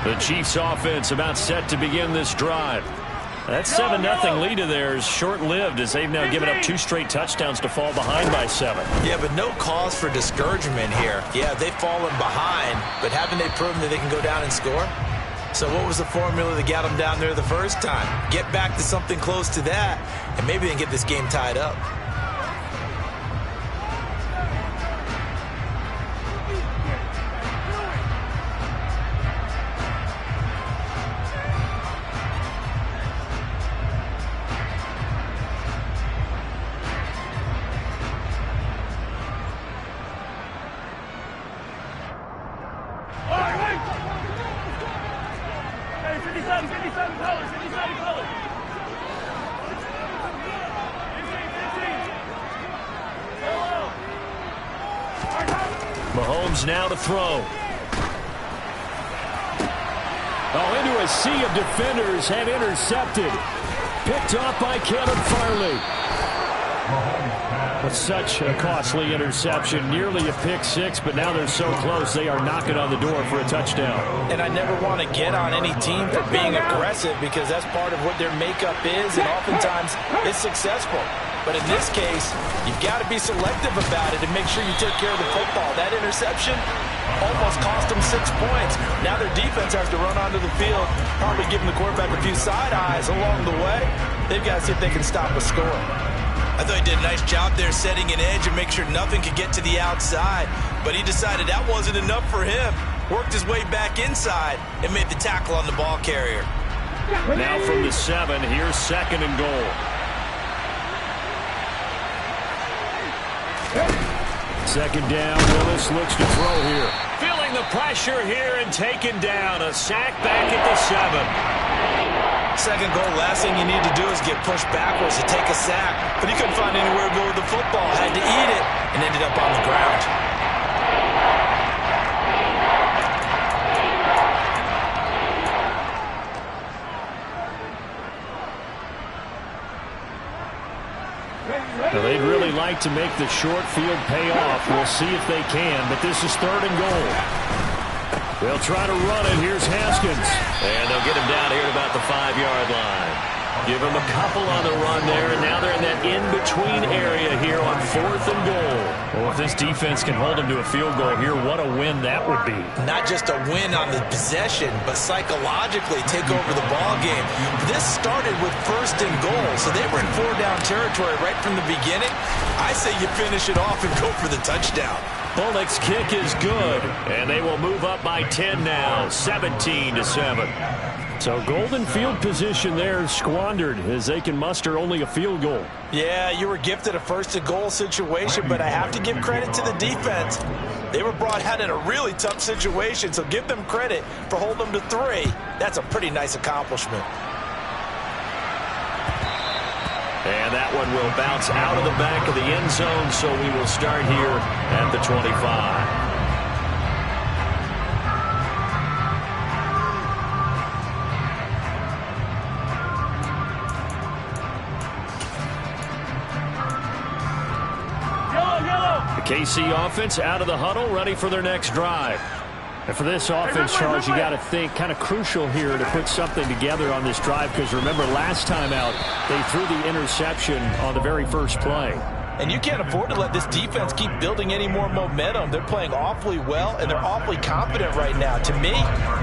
The Chiefs offense about set to begin this drive. That 7-0 lead of theirs short-lived as they've now given up 2 straight touchdowns to fall behind by 7. Yeah, but no cause for discouragement here. Yeah, they've fallen behind, but haven't they proven that they can go down and score? So what was the formula that got them down there the first time? Get back to something close to that, and maybe they can get this game tied up. Mahomes now to throw. Oh, into a sea of defenders and intercepted. Picked off by Caleb Farley. But such a costly interception, nearly a pick-6, but now they're so close they are knocking on the door for a touchdown. And I never want to get on any team for being aggressive because that's part of what their makeup is, and oftentimes it's successful. But in this case, you've got to be selective about it and make sure you take care of the football. That interception almost cost them 6 points. Now their defense has to run onto the field, probably giving the quarterback a few side eyes along the way. They've got to see if they can stop a score. I thought he did a nice job there setting an edge and make sure nothing could get to the outside. But he decided that wasn't enough for him. Worked his way back inside and made the tackle on the ball carrier. Now from the 7, here's 2nd and goal. Second down, Willis looks to throw here. Feeling the pressure here and taken down. A sack back at the 7. Second goal, last thing you need to do is get pushed backwards to take a sack. But he couldn't find anywhere to go with the football. Had to eat it and ended up on the ground. Now they'd really like to make the short field pay off. We'll see if they can, but this is 3rd and goal. They'll try to run it. Here's Haskins. And they'll get him down here at about the 5-yard line. Give him a couple on the run there, and now they're in that in-between area here on 4th and goal. Well, if this defense can hold them to a field goal here, what a win that would be. Not just a win on the possession, but psychologically take over the ball game. This started with 1st and goal, so they were in 4-down territory right from the beginning. I say you finish it off and go for the touchdown. Bullock's kick is good, and they will move up by 10 now, 17-7. So golden field position there squandered as they can muster only a field goal. Yeah, you were gifted a 1st and goal situation, but I have to give credit to the defense. They were brought out in a really tough situation, so give them credit for holding them to 3. That's a pretty nice accomplishment. And that one will bounce out of the back of the end zone, so we will start here at the 25. KC offense out of the huddle, ready for their next drive. And for this offense, Charles, you got to think kind of crucial here to put something together on this drive because remember last time out they threw the interception on the very first play. And you can't afford to let this defense keep building any more momentum. They're playing awfully well, and they're awfully confident right now. To me,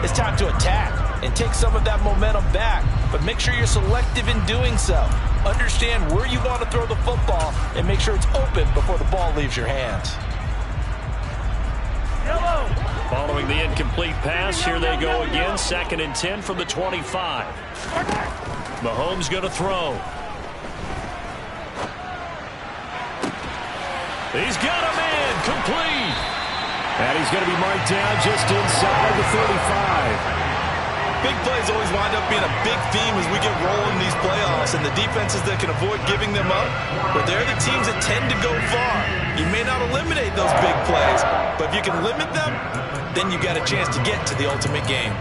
it's time to attack and take some of that momentum back, but make sure you're selective in doing so. Understand where you want to throw the football and make sure it's open before the ball leaves your hands. Following the incomplete pass, here they go again. 2nd and 10 from the 25. Mahomes going to throw. He's got a man complete. And he's going to be marked down just inside the 35. Big plays always wind up being a big theme as we get rolling these playoffs, and the defenses that can avoid giving them up, but they're the teams that tend to go far. You may not eliminate those big plays, but if you can limit them, then you got a chance to get to the ultimate game.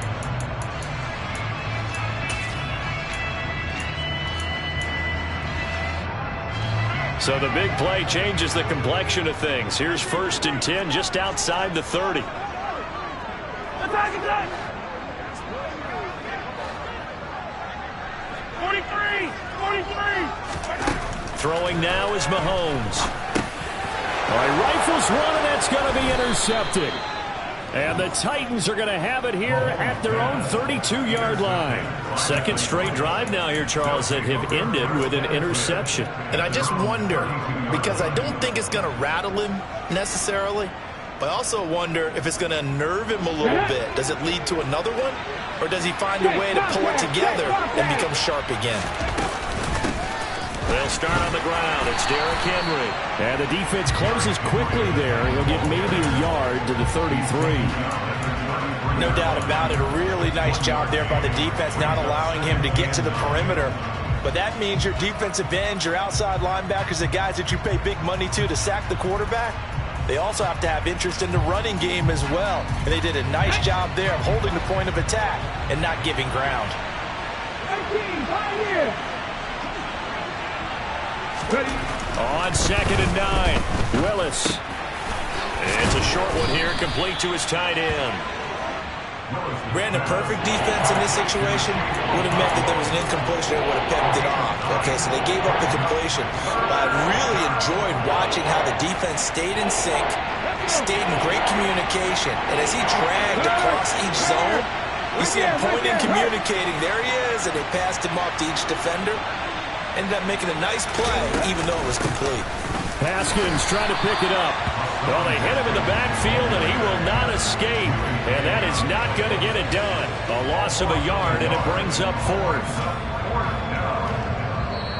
So the big play changes the complexion of things. Here's 1st and 10 just outside the 30. Attack, attack! Throwing now is Mahomes. All right, rifles one, and that's going to be intercepted. And the Titans are going to have it here at their own 32-yard line. Second straight drive now here, Charles, that have ended with an interception. And I just wonder, because I don't think it's going to rattle him necessarily, but I also wonder if it's going to unnerve him a little bit. Does it lead to another one? Or does he find a way to pull it together and become sharp again? They'll start on the ground. It's Derrick Henry. And the defense closes quickly there. He'll get maybe a yard to the 33. No doubt about it. A really nice job there by the defense, not allowing him to get to the perimeter. But that means your defensive ends, your outside linebackers, the guys that you pay big money to sack the quarterback, they also have to have interest in the running game as well. And they did a nice job there of holding the point of attack and not giving ground. On 2nd and 9, Willis. It's a short one here, complete to his tight end. Brandon, perfect defense in this situation would have meant that there was an incompletion that would have picked it off. Okay, so they gave up the completion. But I really enjoyed watching how the defense stayed in sync, stayed in great communication. And as he dragged across each zone, you see him pointing, communicating. There he is, and they passed him off to each defender. Ended up making a nice play, even though it was complete. Haskins trying to pick it up. Well, they hit him in the backfield, and he will not escape. And that is not going to get it done. A loss of a yard, and it brings up 4th.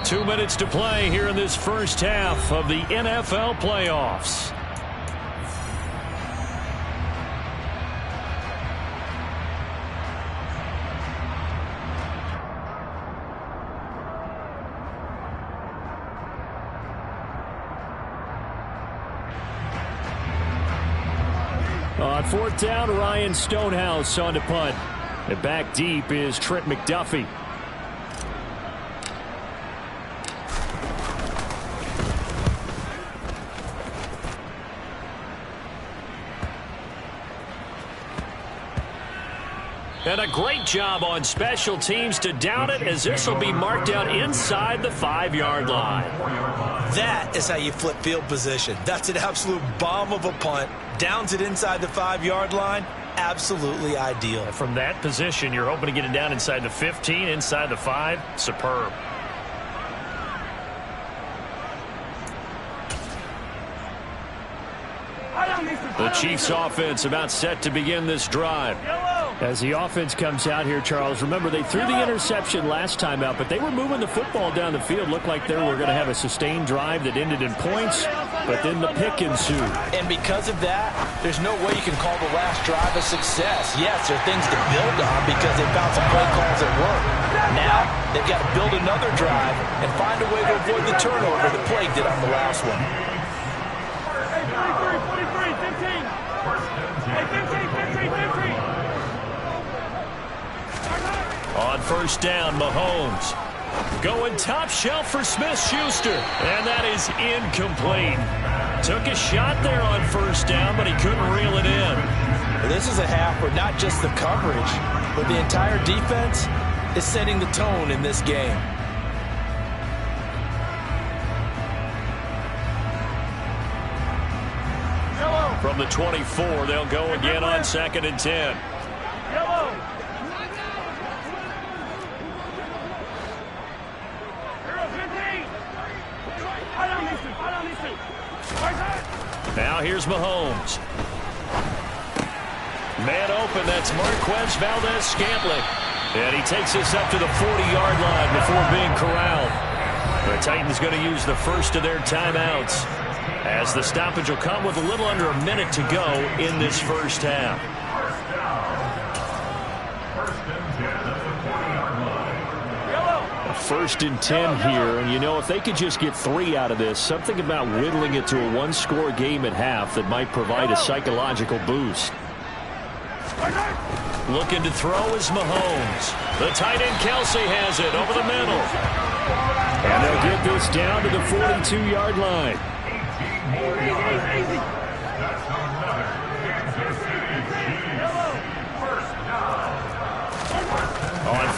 2 minutes to play here in this first half of the NFL playoffs. On 4th down, Ryan Stonehouse on to punt. And back deep is Trent McDuffie. And a great job on special teams to down it, as this will be marked out inside the 5-yard line. That is how you flip field position. That's an absolute bomb of a punt. Downs it inside the 5-yard line. Absolutely ideal. From that position, you're hoping to get it down inside the 15, inside the 5. Superb. The Chiefs offense about set to begin this drive. As the offense comes out here, Charles, remember they threw the interception last time out, but they were moving the football down the field. Looked like they were going to have a sustained drive that ended in points, but then the pick ensued. And because of that, there's no way you can call the last drive a success. Yes, there are things to build on because they found some play calls that work. Now, they've got to build another drive and find a way to avoid the turnover that plagued it on the last one. On 1st down, Mahomes going top shelf for Smith-Schuster, and that is incomplete. Took a shot there on 1st down, but he couldn't reel it in. This is a half where not just the coverage, but the entire defense is setting the tone in this game. From the 24, they'll go again on 2nd and 10. Now here's Mahomes. Man open, that's Marquez Valdez-Scantling. And he takes this up to the 40-yard line before being corralled. The Titans going to use the first of their timeouts, as the stoppage will come with a little under a minute to go in this first half. First and 10 here, and you know, if they could just get 3 out of this, something about whittling it to a 1-score game at half that might provide a psychological boost. Looking to throw is Mahomes. The tight end Kelsey has it over the middle. And they'll get this down to the 42-yard line.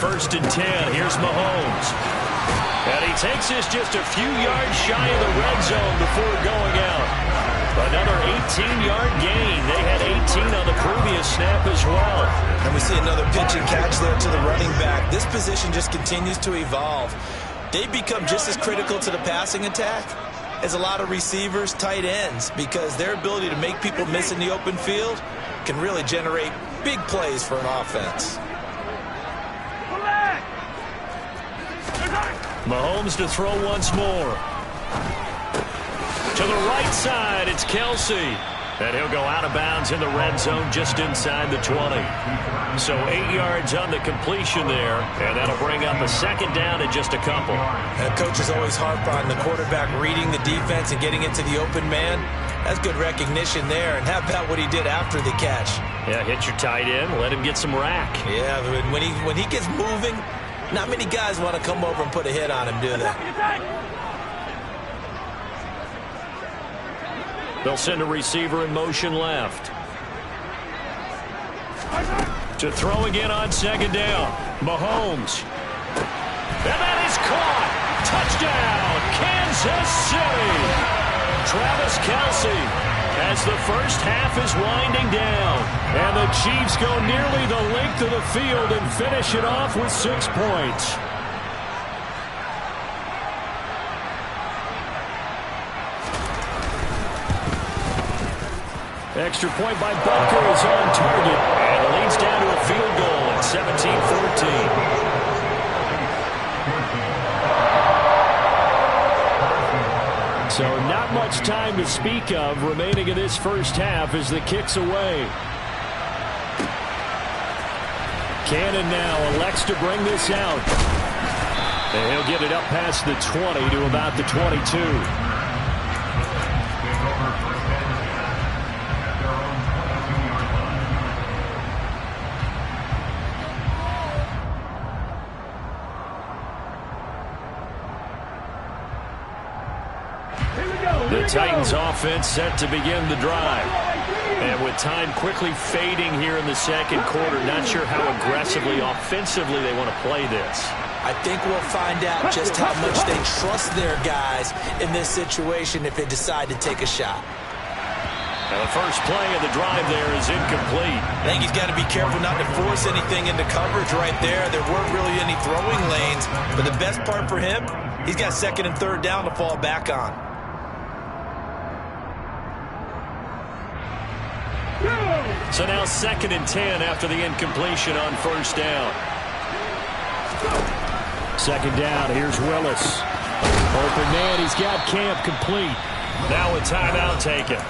1st and 10. Here's Mahomes. And he takes this just a few yards shy of the red zone before going out. Another 18-yard gain. They had 18 on the previous snap as well. And we see another pitch and catch there to the running back. This position just continues to evolve. They become just as critical to the passing attack as a lot of receivers, tight ends, because their ability to make people miss in the open field can really generate big plays for an offense. Mahomes to throw once more. To the right side, it's Kelsey. And he'll go out of bounds in the red zone just inside the 20. So 8 yards on the completion there, and that'll bring up a 2nd down and just a couple. And coaches always harp on the quarterback reading the defense and getting into the open man. That's good recognition there. And how about what he did after the catch? Yeah, hit your tight end, let him get some rack. Yeah, but when he gets moving, not many guys want to come over and put a hit on him, do they? They'll send a receiver in motion left. To throw again on 2nd down. Mahomes. And that is caught. Touchdown, Kansas City. Travis Kelce as the first half is winding down. And the Chiefs go nearly the length of the field and finish it off with 6 points. Extra point by Butker is on target, and it leads down to a field goal at 17-14. So not much time to speak of remaining in this first half as the kick's away. Cannon now elects to bring this out. And he'll get it up past the 20 to about the 22. The Titans offense set to begin the drive. And with time quickly fading here in the 2nd quarter, not sure how aggressively, offensively they want to play this. I think we'll find out just how much they trust their guys in this situation if they decide to take a shot. Now the first play of the drive there is incomplete. I think he's got to be careful not to force anything into coverage right there. There weren't really any throwing lanes, but the best part for him, he's got 2nd and 3rd down to fall back on. So now 2nd and 10 after the incompletion on 1st down. 2nd down, here's Willis. Open man, he's got Camp complete. Now a timeout taken.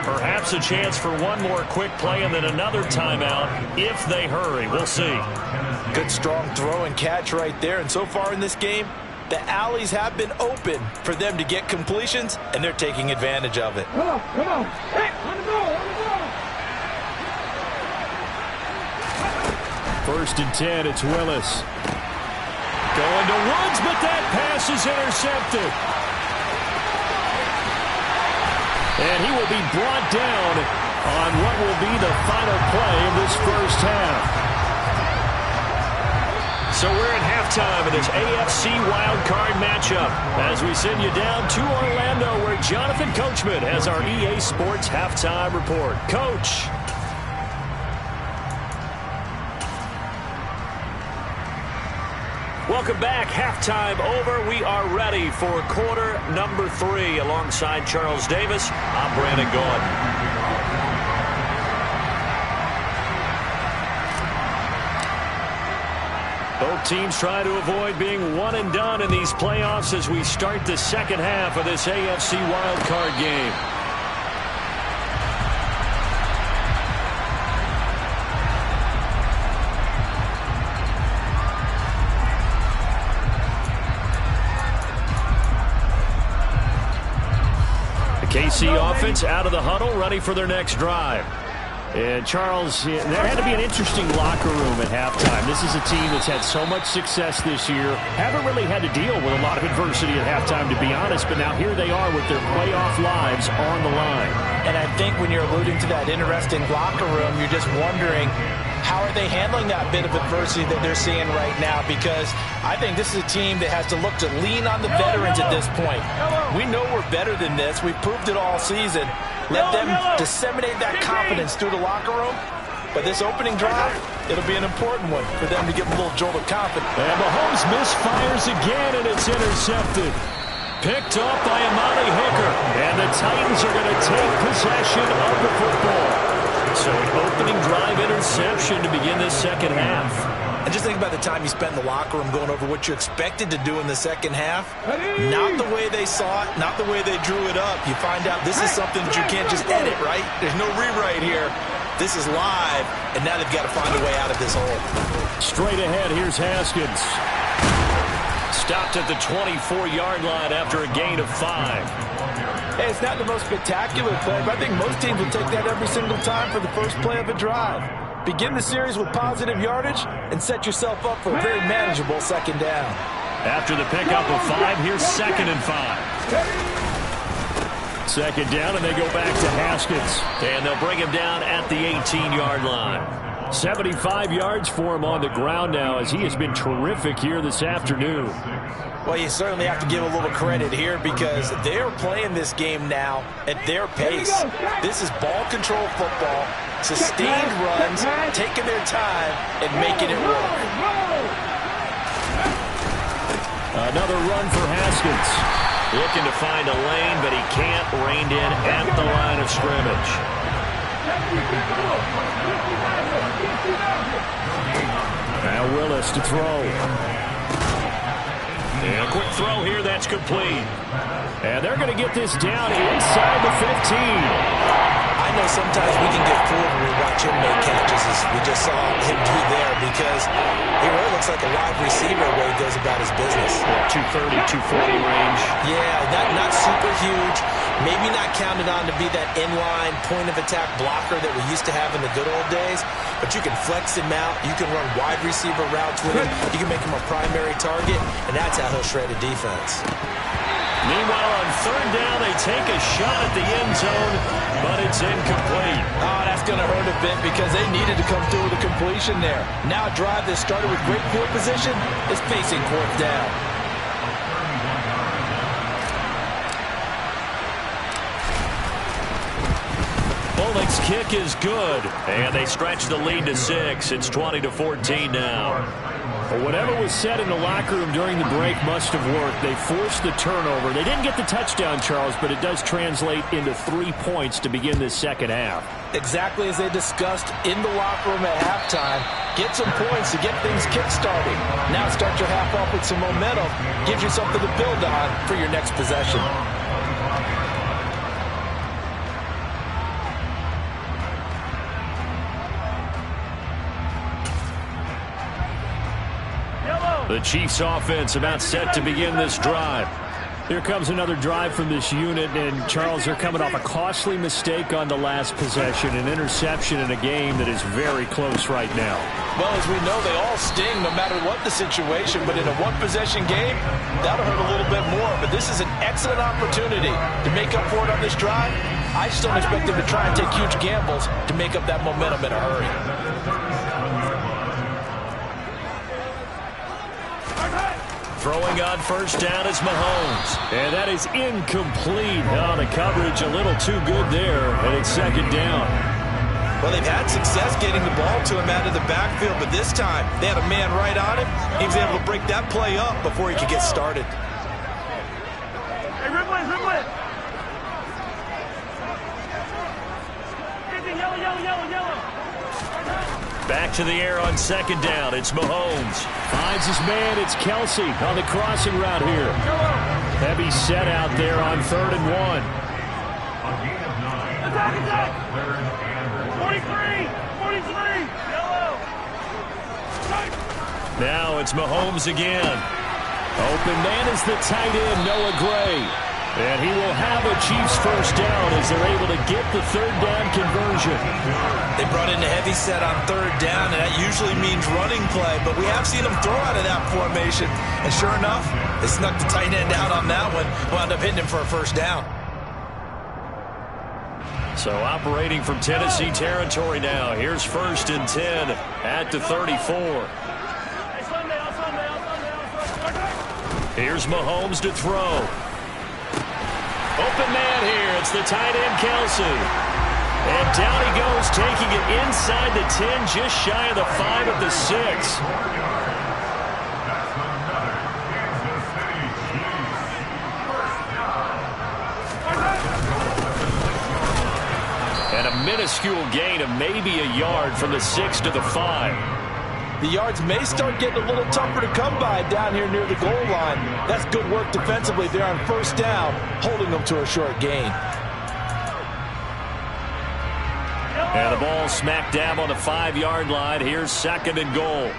Perhaps a chance for one more quick play and then another timeout if they hurry. We'll see. Good strong throw and catch right there. And so far in this game, the alleys have been open for them to get completions, and they're taking advantage of it. Come on. Hey, on the ball. 1st and 10, it's Willis. Going to Woods, but that pass is intercepted. And he will be brought down on what will be the final play of this first half. So we're at halftime of this AFC wildcard matchup as we send you down to Orlando where Jonathan Coachman has our EA Sports halftime report. Coach. Welcome back. Halftime over. We are ready for quarter number 3. Alongside Charles Davis, I'm Brandon Gordon. Both teams try to avoid being one and done in these playoffs as we start the 2nd half of this AFC wildcard game. KC offense out of the huddle, ready for their next drive. And Charles, there had to be an interesting locker room at halftime. This is a team that's had so much success this year. Haven't really had to deal with a lot of adversity at halftime, to be honest. But now here they are with their playoff lives on the line. And I think when you're alluding to that interesting locker room, you're just wondering how are they handling that bit of adversity that they're seeing right now? Because I think this is a team that has to look to lean on the veterans at this point. We know we're better than this. We've proved it all season. Let them disseminate that confidence through the locker room. But this opening drive, it'll be an important one for them to give them a little jolt of confidence. And Mahomes misfires again, and it's intercepted. Picked off by Amani Hooker. And the Titans are going to take possession of the football. So an opening drive interception to begin this second half. And just think about the time you spent in the locker room going over what you expected to do in the second half. Not the way they saw it, not the way they drew it up. You find out this is something that you can't just edit, right? There's no rewrite here. This is live, and now they've got to find a way out of this hole. Straight ahead, here's Haskins. Stopped at the 24-yard line after a gain of 5. Hey, it's not the most spectacular play, but I think most teams will take that every single time for the first play of a drive. Begin the series with positive yardage and set yourself up for a very manageable second down. After the pickup of 5, here's 2nd and 5. Second down, and they go back to Haskins. And they'll bring him down at the 18-yard line. 75 yards for him on the ground now, as he has been terrific here this afternoon. Well, you certainly have to give a little credit here because they're playing this game now at their pace. This is ball control football, sustained runs, taking their time and making it work. Another run for Haskins. Looking to find a lane, but he can't. Reined in at the line of scrimmage. Now Willis to throw. And a quick throw here, that's complete. And they're going to get this down inside the 15. I know sometimes we can get fooled when we watch him make catches, as we just saw him do there, because he really looks like a wide receiver where he goes about his business. Yeah, 230, 240 range. Yeah, not super huge. Maybe not counted on to be that inline point-of-attack blocker that we used to have in the good old days, but you can flex him out. You can run wide receiver routes with him. You can make him a primary target, and that's how he'll shred a defense. Meanwhile, on third down, they take a shot at the end zone, but it's incomplete. Oh, that's going to hurt a bit because they needed to come through with a completion there. Now a drive that started with great field position is facing 4th down. Bullock's kick is good, and they stretch the lead to 6. It's 20-14 now. Well, whatever was said in the locker room during the break must have worked. They forced the turnover. They didn't get the touchdown, Charles, but it does translate into 3 points to begin this second half. Exactly as they discussed in the locker room at halftime. Get some points to get things kick-starting. Now start your half off with some momentum. Gives you something to build on for your next possession. The Chiefs offense about set to begin this drive. Here comes another drive from this unit, and Charles, they're coming off a costly mistake on the last possession, an interception in a game that is very close right now. Well, as we know, they all sting no matter what the situation, but in a one-possession game, that'll hurt a little bit more. But this is an excellent opportunity to make up for it on this drive. I just don't expect them to try and take huge gambles to make up that momentum in a hurry. Throwing on first down is Mahomes. And that is incomplete. Oh, the coverage a little too good there, and it's second down. Well, they've had success getting the ball to him out of the backfield, but this time they had a man right on him. He was able to break that play up before he could get started. Hey, rip it, rip it. Yellow. Back to the air on second down. It's Mahomes. Finds his man. It's Kelsey on the crossing route here. Heavy set out there on 3rd and 1. Attack. 43. Yellow. Now it's Mahomes again. Open man is the tight end, Noah Gray. And he will have a Chiefs first down as they're able to get the 3rd down conversion. They brought in a heavy set on 3rd down, and that usually means running play, but we have seen them throw out of that formation. And sure enough, they snuck the tight end out on that one, wound up hitting him for a first down. So operating from Tennessee territory now. Here's 1st and 10 at the 34. Here's Mahomes to throw. Open man here. It's the tight end, Kelsey. And down he goes, taking it inside the 10, just shy of the 5 at the 6. And a minuscule gain of maybe a yard from the 6 to the 5. The yards may start getting a little tougher to come by down here near the goal line. That's good work defensively there on 1st down, holding them to a short gain. And the ball smack dab on the 5-yard line. Here's 2nd and goal.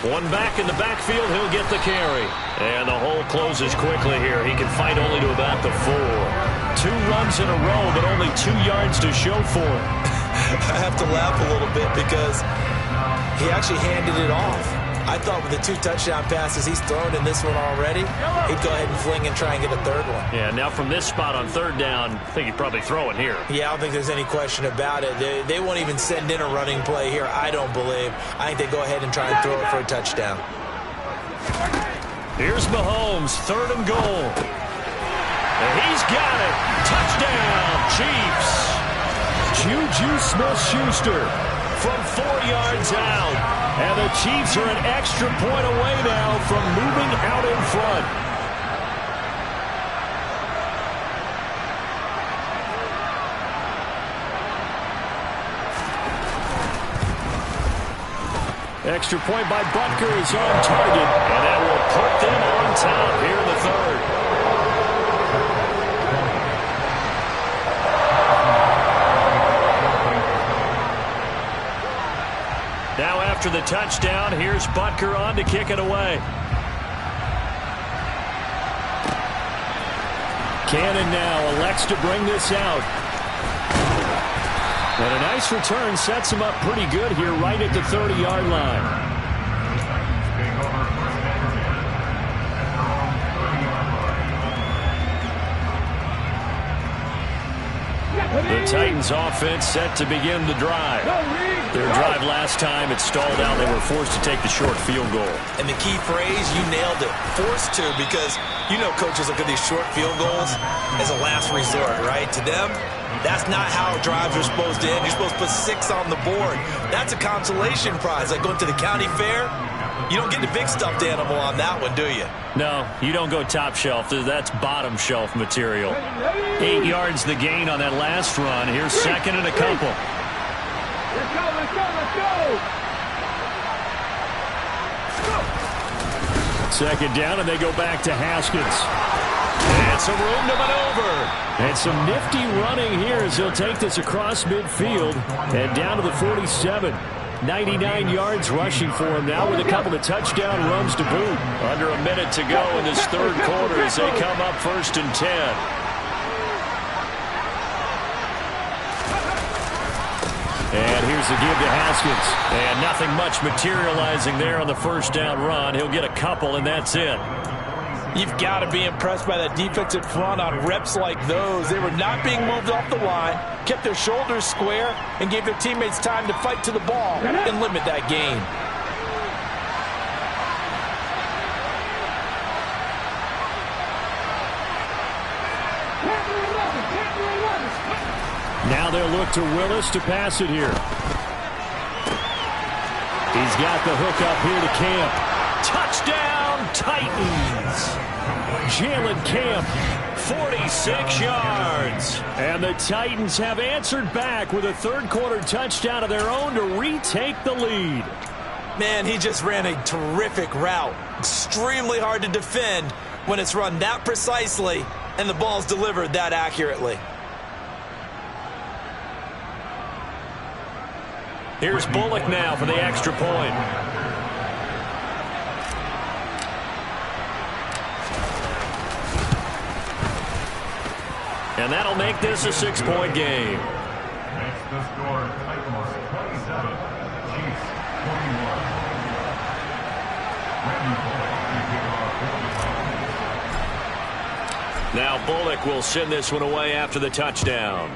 One back in the backfield, he'll get the carry. And the hole closes quickly here. He can fight only to about the 4. 2 runs in a row, but only 2 yards to show for it. I have to laugh a little bit because he actually handed it off. I thought with the 2 touchdown passes he's thrown in this one already, he'd go ahead and fling and try and get a 3rd one. Yeah, now from this spot on 3rd down, I think he'd probably throw it here. Yeah, I don't think there's any question about it. They won't even send in a running play here, I don't believe. I think they go ahead and try and throw it for a touchdown. Here's Mahomes, 3rd and goal. And he's got it. Touchdown, Chiefs. Juju Smith-Schuster from 4 yards out. And the Chiefs are an extra point away now from moving out in front. Extra point by Butker is on target. And that will put them on top here in the 3rd. Now after the touchdown, here's Butker on to kick it away. Cannon now elects to bring this out. And a nice return sets him up pretty good here right at the 30-yard line. The Titans offense set to begin the drive. Their drive last time, it stalled out. They were forced to take the short field goal. And the key phrase, you nailed it, forced to, because you know coaches look at these short field goals as a last resort, right? To them, that's not how drives are supposed to end. You're supposed to put 6 on the board. That's a consolation prize, like going to the county fair. You don't get the big stuffed animal on that one, do you? No, you don't go top shelf. That's bottom shelf material. 8 yards the gain on that last run. Here's 2nd and a couple. Let's go, let's go, let's go! 2nd down, and they go back to Haskins. And some room to maneuver. And some nifty running here as he'll take this across midfield and down to the 47. 99 yards rushing for him now with a couple of touchdown runs to boot. Under a minute to go in this 3rd quarter as they come up 1st and 10. And here's the give to Haskins. And nothing much materializing there on the 1st down run. He'll get a couple, and that's it. You've got to be impressed by that defensive front on reps like those. They were not being moved off the line, kept their shoulders square, and gave their teammates time to fight to the ball and limit that gain. Now they'll look to Willis to pass it here. He's got the hook up here to Camp. Touchdown, Titans! Jalen Camp, 46 yards. And the Titans have answered back with a 3rd quarter touchdown of their own to retake the lead. Man, he just ran a terrific route. Extremely hard to defend when it's run that precisely and the ball's delivered that accurately. Here's Bullock now for the extra point. And that'll make this a 6-point game. Makes the score Titans 27, Chiefs 21. Randy Bullock to kick off Now Bullock will send this one away after the touchdown.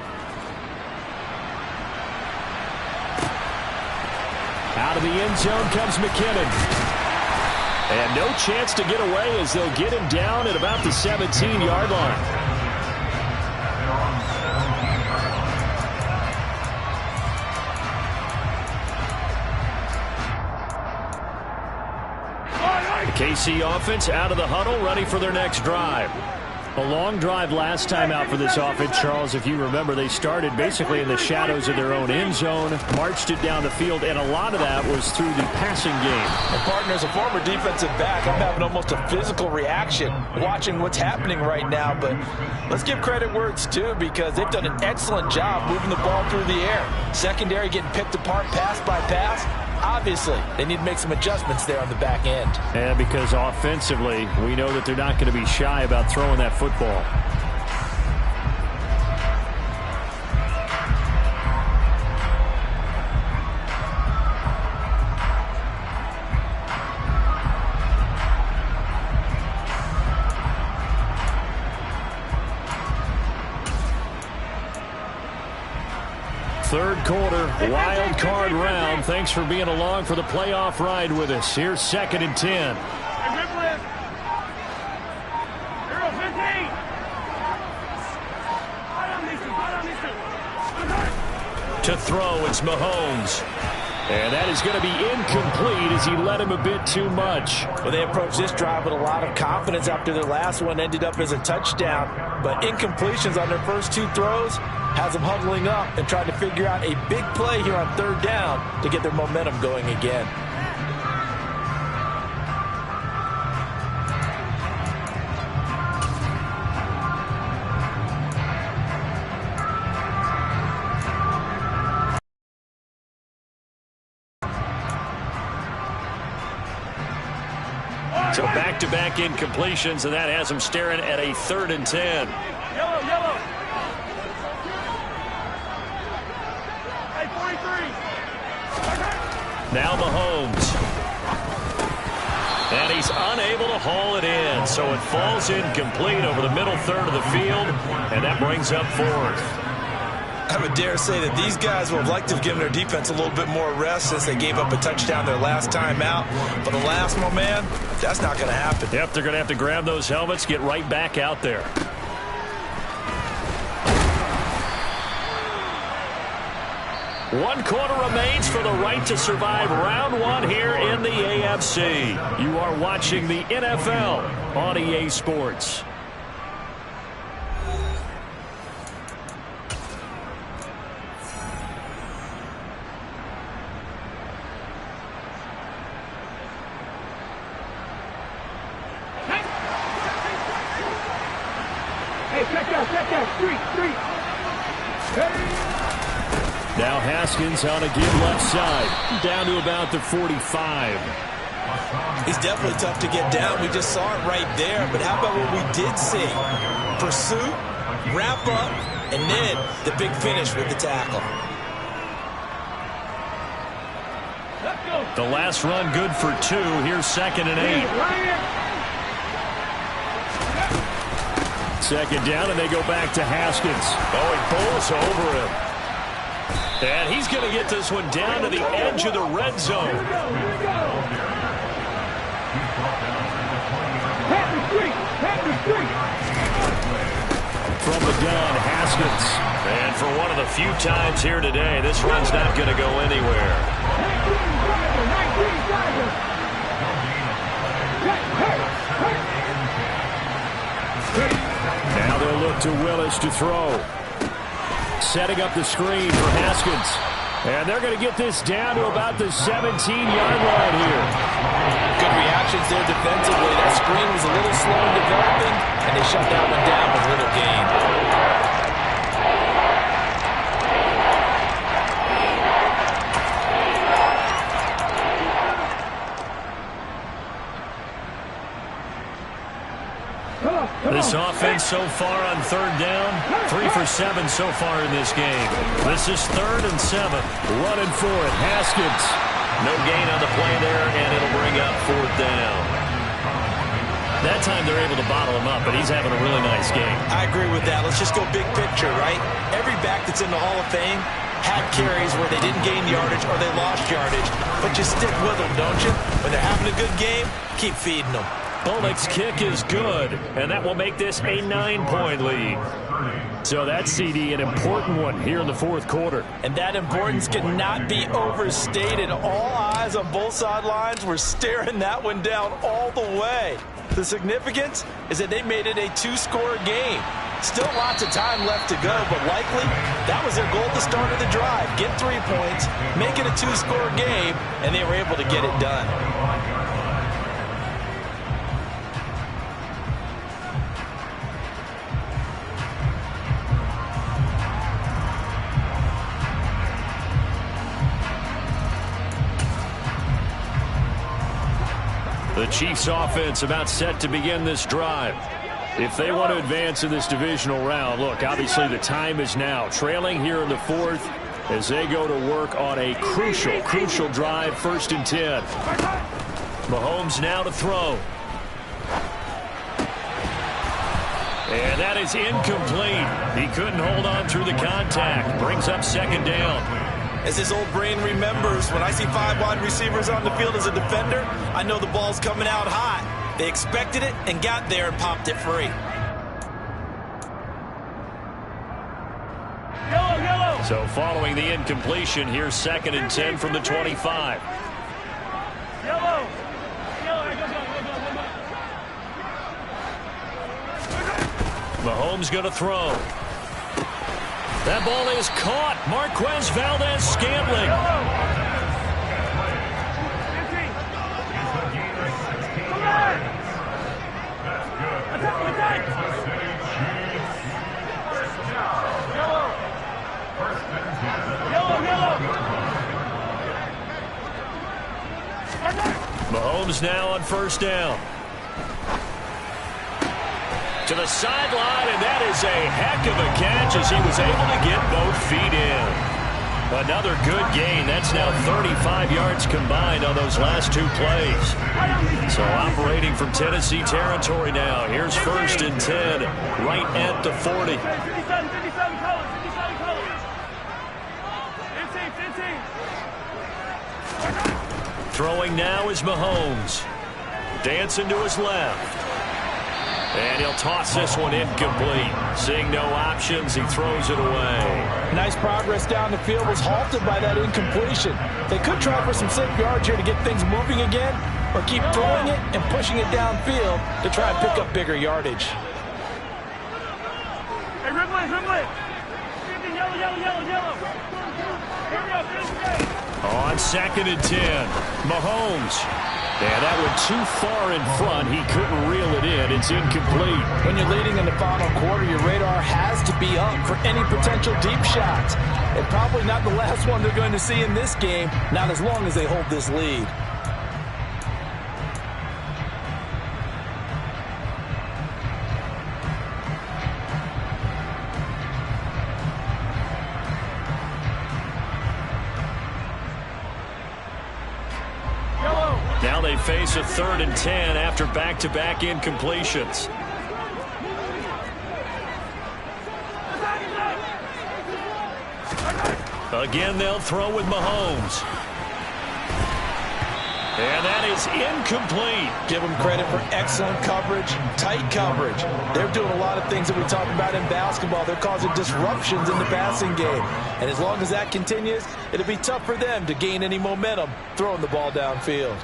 Out of the end zone comes McKinnon. And no chance to get away as they'll get him down at about the 17-yard line. The KC offense out of the huddle, ready for their next drive. A long drive last time out for this offense, Charles. If you remember, they started basically in the shadows of their own end zone, marched it down the field, and a lot of that was through the passing game. And partner, as a former defensive back, I'm having almost a physical reaction watching what's happening right now. But let's give credit where it's due, because they've done an excellent job moving the ball through the air. Secondary getting picked apart pass by pass. Obviously, they need to make some adjustments there on the back end. And because offensively, we know that they're not going to be shy about throwing that football. Third quarter, wild card round. Thanks for being along for the playoff ride with us. Here's 2nd and 10. To throw, it's Mahomes. And that is going to be incomplete as he led him a bit too much. Well, they approached this drive with a lot of confidence after their last one ended up as a touchdown. But incompletions on their first 2 throws has them huddling up and trying to figure out a big play here on 3rd down to get their momentum going again. So back-to-back incompletions, and that has them staring at a 3rd and 10. Yellow. Hey, 43. Now Mahomes. And he's unable to haul it in, so it falls incomplete over the middle third of the field, and that brings up 4th. I would dare say that these guys would have liked to have given their defense a little bit more rest since they gave up a touchdown their last time out. But the last one, man, that's not going to happen. Yep, they're going to have to grab those helmets, get right back out there. One quarter remains for the right to survive round 1 here in the AFC. You are watching the NFL on EA Sports. Now Haskins on a give left side, down to about the 45. He's definitely tough to get down. We just saw it right there. But how about what we did see? Pursuit, wrap up, and then the big finish with the tackle. The last run good for 2. Here's 2nd and 8. 2nd down, and they go back to Haskins. Oh, he bowls over him. And he's going to get this one down to the edge of the red zone. From the gun, Haskins. And for one of the few times here today, this run's not going to go anywhere. Now they'll look to Willis to throw. Setting up the screen for Haskins. And they're going to get this down to about the 17-yard line here. Good reactions there defensively. That screen was a little slow in developing, and they shut that one down with little gain. This offense so far on 3rd down, 3 for 7 so far in this game. This is 3rd and 7. Running for it, Haskins. No gain on the play there, and it'll bring up 4th down. That time they're able to bottle him up, but he's having a really nice game. I agree with that. Let's just go big picture, right? Every back that's in the Hall of Fame had carries where they didn't gain yardage or they lost yardage. But you stick with them, don't you? When they're having a good game, keep feeding them. Bullock's kick is good, and that will make this a 9-point lead. So that's, CD, an important one here in the fourth quarter. And that importance cannot be overstated. All eyes on both sidelines were staring that one down all the way. The significance is that they made it a 2-score game. Still lots of time left to go, but likely that was their goal at the start of the drive. Get 3 points, make it a 2-score game, and they were able to get it done. The Chiefs offense about set to begin this drive. If they want to advance in this divisional round, look, obviously the time is now. Trailing here in the fourth as they go to work on a crucial drive, 1st and 10. Mahomes now to throw. And that is incomplete. He couldn't hold on through the contact. Brings up 2nd down. As his old brain remembers, when I see 5 wide receivers on the field as a defender, I know the ball's coming out hot. They expected it and got there and popped it free. Yellow. So following the incompletion, here's 2nd and 10 from the 25. Yellow. Mahomes going to throw. That ball is caught. Marquez Valdez-Scantling. Mahomes now on 1st down. To the sideline, and that is a heck of a catch as he was able to get both feet in. Another good gain. That's now 35 yards combined on those last 2 plays. So operating from Tennessee territory now. Here's 1st and 10, right at the 40. 57 colors. Throwing now is Mahomes. Dancing to his left. And he'll toss this one incomplete. Seeing no options, he throws it away. Nice progress down the field was halted by that incompletion. They could try for some safe yards here to get things moving again, or keep throwing it and pushing it downfield to try and pick up bigger yardage. Hey, Rimley. Yellow. Here we go. On 2nd and 10, Mahomes. And that went too far in front. He couldn't reel it in. It's incomplete. When you're leading in the final quarter, your radar has to be up for any potential deep shots. And probably not the last one they're going to see in this game, not as long as they hold this lead. Now they face a 3rd and 10 after back-to-back incompletions. Again, they'll throw with Mahomes. And that is incomplete. Give them credit for excellent coverage, tight coverage. They're doing a lot of things that we talk about in basketball. They're causing disruptions in the passing game. And as long as that continues, it'll be tough for them to gain any momentum throwing the ball downfield.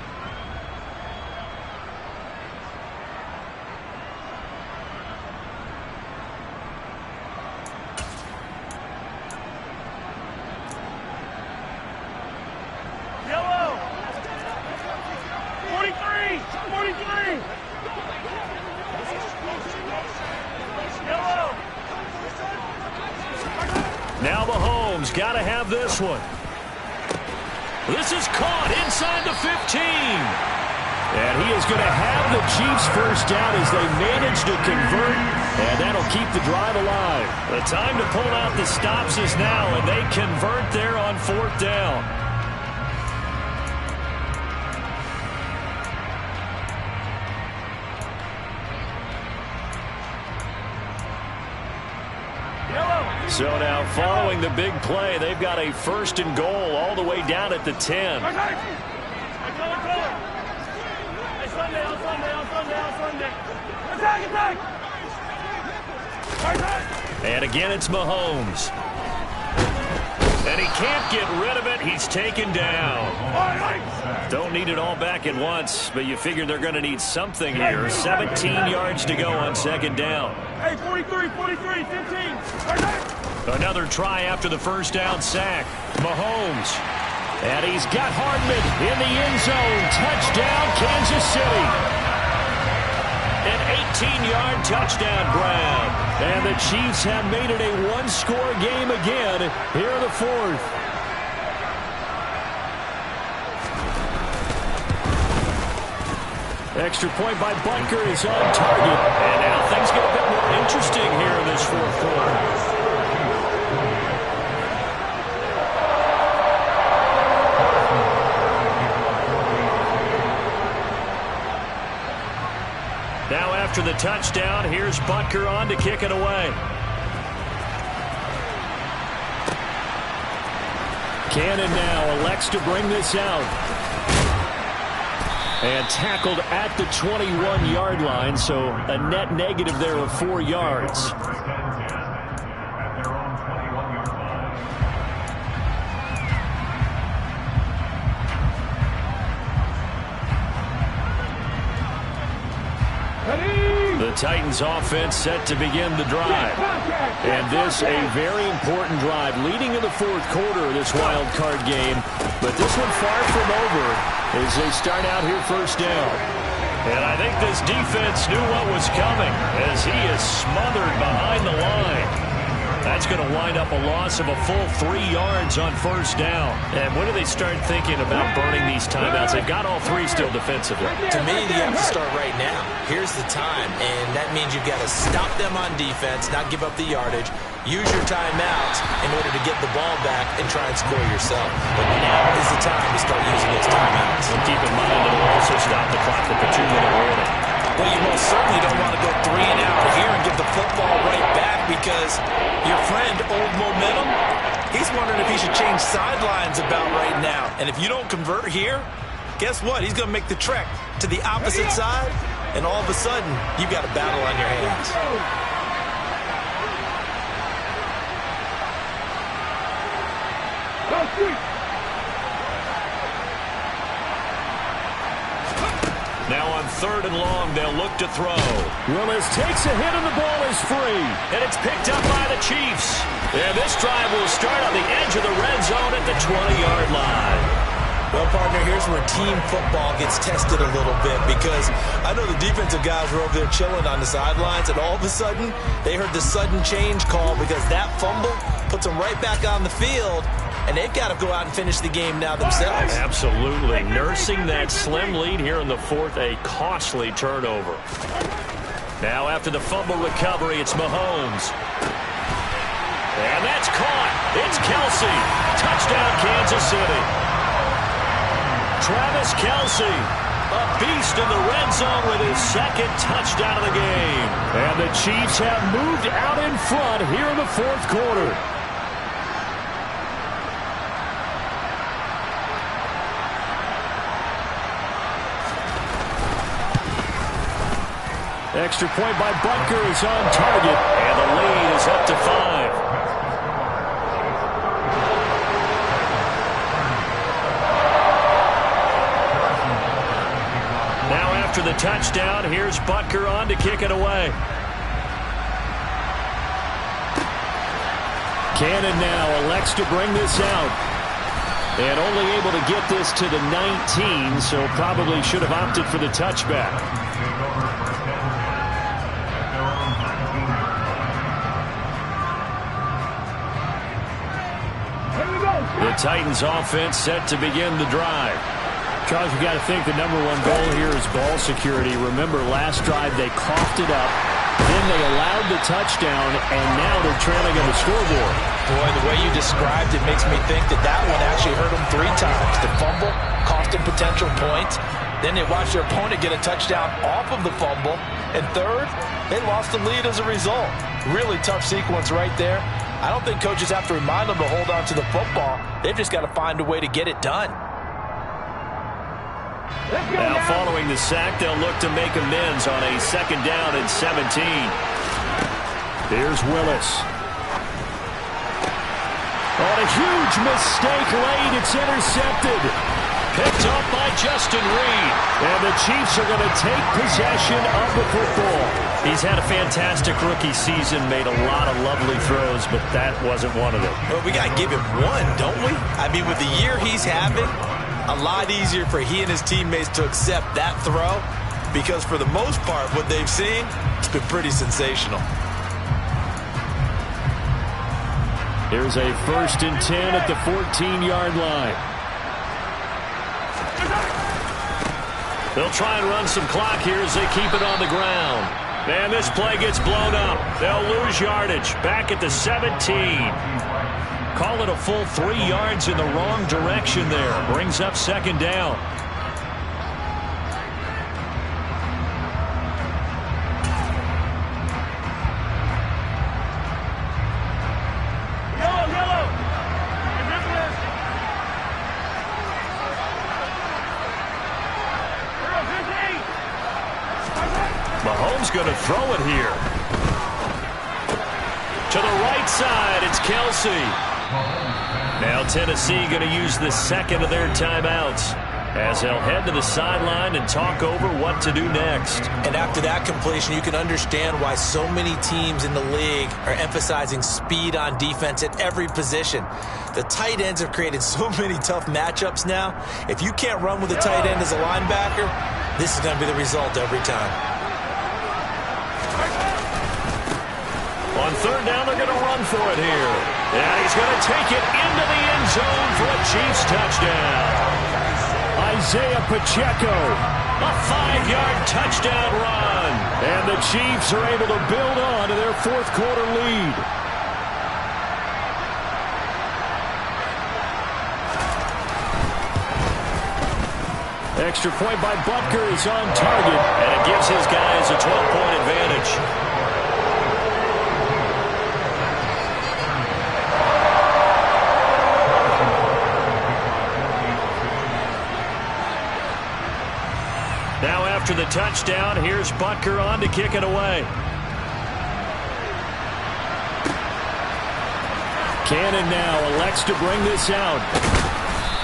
Now Mahomes got to have this one. This is caught inside the 15. And he is going to have the Chiefs first down as they manage to convert. And that'll keep the drive alive. The time to pull out the stops is now, and they convert there on 4th down. So now following the big play, they've got a 1st and goal all the way down at the 10. And again, it's Mahomes. And he can't get rid of it. He's taken down. Don't need it all back at once, but you figure they're going to need something here. 17 yards to go on 2nd down. Hey, 43, 15. Another try after the 1st down sack. Mahomes. And he's got Hardman in the end zone. Touchdown, Kansas City. An 18-yard touchdown grab. And the Chiefs have made it a 1-score game again here in the 4th. Extra point by Butker is on target. And now things get a bit more interesting here in this 4th quarter. Now after the touchdown, here's Butker on to kick it away. Cannon now elects to bring this out. And tackled at the 21-yard line, so a net negative there of 4 yards. The Titans offense set to begin the drive. And this a very important drive leading in the 4th quarter of this wild card game. But this one far from over as they start out here 1st down. And I think this defense knew what was coming as he is smothered behind the line. That's going to wind up a loss of a full 3 yards on 1st down. And when do they start thinking about burning these timeouts? They've got all 3 still defensively. To me, you have to start right now. Here's the time, and that means you've got to stop them on defense, not give up the yardage, use your timeouts in order to get the ball back and try and score yourself. But now is the time to start using those timeouts. And keep in mind that it'll also stop the clock at the 2-minute warning. Well, you most certainly don't want to go 3 and out here and get the football right back because your friend, Old Momentum, he's wondering if he should change sidelines about right now. And if you don't convert here, guess what? He's going to make the trek to the opposite side, and all of a sudden, you've got a battle on your hands. Now on 3rd and long, they'll look to throw. Willis takes a hit and the ball is free. And it's picked up by the Chiefs. And this drive will start on the edge of the red zone at the 20-yard line. Well, partner, here's where team football gets tested a little bit because I know the defensive guys were over there chilling on the sidelines, and all of a sudden, they heard the sudden change call because that fumble puts them right back on the field, and they've got to go out and finish the game now themselves. Absolutely. Nursing that slim lead here in the 4th, a costly turnover. Now after the fumble recovery, it's Mahomes. And that's caught. It's Kelsey. Touchdown, Kansas City. Travis Kelsey, a beast in the red zone with his 2nd touchdown of the game. And the Chiefs have moved out in front here in the 4th quarter. Extra point by Butker is on target, and the lead is up to 5. After the touchdown, here's Butker on to kick it away. Cannon now elects to bring this out. And only able to get this to the 19, so probably should have opted for the touchback. The Titans offense set to begin the drive. Charles, you got to think the #1 goal here is ball security. Remember, last drive they coughed it up, then they allowed the touchdown, and now they're trailing on the scoreboard. Boy, the way you described it makes me think that that one actually hurt them 3 times. The fumble cost them potential points. Then they watched their opponent get a touchdown off of the fumble. And third, they lost the lead as a result. Really tough sequence right there. I don't think coaches have to remind them to hold on to the football. They've just got to find a way to get it done. Now following the sack, they'll look to make amends on a 2nd down and 17. Here's Willis. On a huge mistake late, it's intercepted. Picked up by Justin Reed. And the Chiefs are going to take possession of the football. He's had a fantastic rookie season, made a lot of lovely throws, but that wasn't one of them. Well, we got to give him one, don't we? I mean, with the year he's having, a lot easier for he and his teammates to accept that throw because for the most part, what they've seen, it's been pretty sensational. Here's a 1st and 10 at the 14-yard line. They'll try and run some clock here as they keep it on the ground. And this play gets blown up. They'll lose yardage. Back at the 17. Call it a full 3 yards in the wrong direction there. Brings up 2nd down. Mahomes going to throw it here. To the right side, it's Kelsey. Now Tennessee going to use the 2nd of their timeouts as they'll head to the sideline and talk over what to do next. And after that completion, you can understand why so many teams in the league are emphasizing speed on defense at every position. The tight ends have created so many tough matchups now. If you can't run with a tight end as a linebacker, this is going to be the result every time. On 3rd down, they're going to run for it here. And he's going to take it into the end zone for a Chiefs touchdown. Isaiah Pacheco, a 5-yard touchdown run. And the Chiefs are able to build on to their 4th quarter lead. Extra point by Butker is on target, and it gives his guys a 12-point advantage. Now after the touchdown, here's Butker on to kick it away. Cannon now elects to bring this out.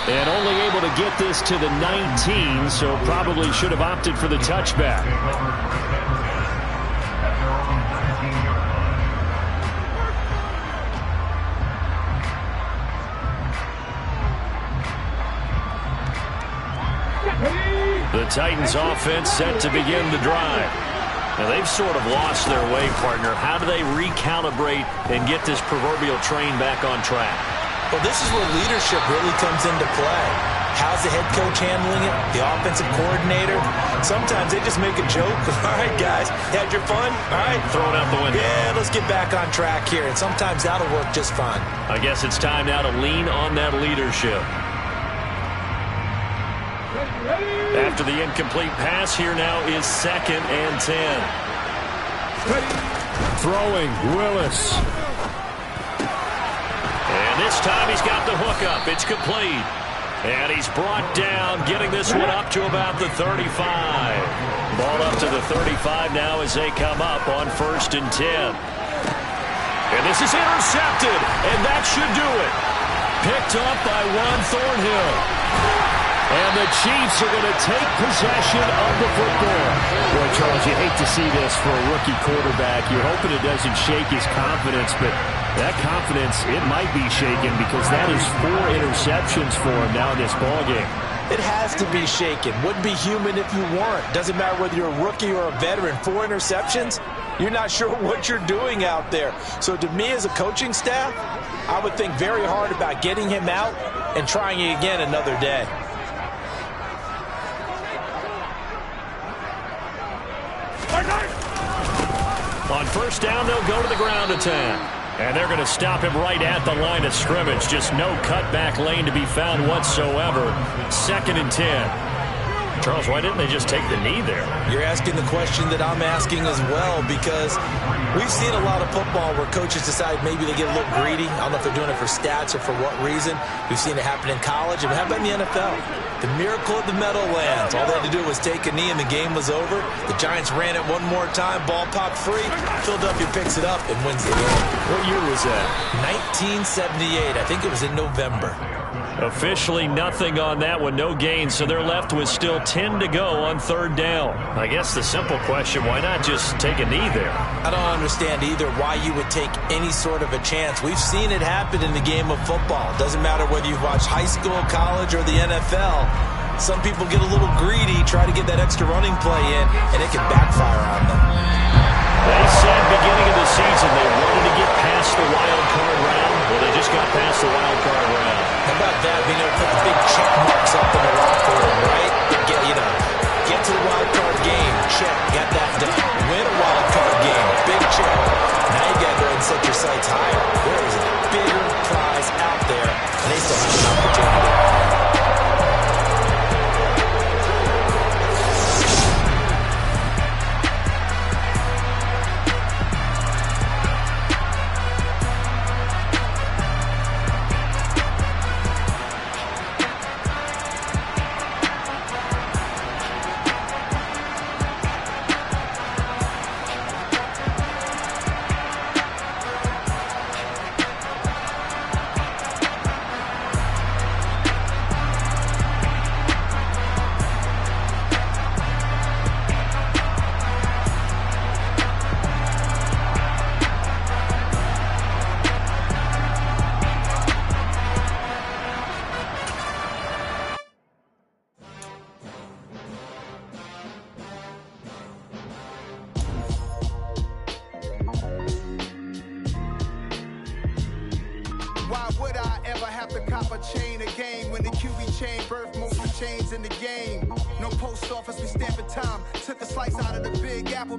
And only able to get this to the 19, so probably should have opted for the touchback. The Titans offense set to begin the drive. Now they've sort of lost their way, partner. How do they recalibrate and get this proverbial train back on track? Well, this is where leadership really comes into play. How's the head coach handling it? The offensive coordinator? Sometimes they just make a joke. All right, guys, had your fun? All right. Throw it out the window. Yeah, let's get back on track here. And sometimes that'll work just fine. I guess it's time now to lean on that leadership. After the incomplete pass, here now is 2nd and 10. Throwing, Willis. And this time he's got the hook up. It's complete. And he's brought down, getting this one up to about the 35. Ball up to the 35 now as they come up on 1st and 10. And this is intercepted, and that should do it. Picked up by Juan Thornhill. And the Chiefs are going to take possession of the football. Boy, Charles, you hate to see this for a rookie quarterback. You're hoping it doesn't shake his confidence, but that confidence, it might be shaken because that is 4 interceptions for him now in this ballgame. It has to be shaken. Wouldn't be human if you weren't. Doesn't matter whether you're a rookie or a veteran. 4 interceptions, you're not sure what you're doing out there. So to me as a coaching staff, I would think very hard about getting him out and trying it again another day. On 1st down, they'll go to the ground attack. And they're going to stop him right at the line of scrimmage. Just no cutback lane to be found whatsoever. 2nd and 10. Charles, why didn't they just take the knee there? You're asking the question that I'm asking as well, because we've seen a lot of football where coaches decide maybe they get a little greedy. I don't know if they're doing it for stats or for what reason. We've seen it happen in college, and how about in the NFL? The miracle of the Meadowlands. All they had to do was take a knee, and the game was over. The Giants ran it one more time. Ball popped free. Philadelphia picks it up and wins the game. What year was that? 1978. I think it was in November. Officially nothing on that one, no gain, so they're left with still 10 to go on third down. I guess the simple question, why not just take a knee there? I don't understand either why you would take any sort of a chance. We've seen it happen in the game of football. It doesn't matter whether you've watched high school, college, or the NFL. Some people get a little greedy, try to get that extra running play in, and it can backfire on them. They said beginning of the season they wanted to get past the wild card round. Well, they just got past the wild card round. How about that? Being able to put the big check marks up in the locker room, right? Get to the wild card game. Check. Got that done. Win a wild card game. Big check. Now you got to go ahead and set your sights higher. There is a bigger prize out there, and they still have an opportunity. Why would I ever have to cop a chain a game when the QB chain birthed most of the chains in the game? No post office, we stamping time. Took a slice out of the Big Apple.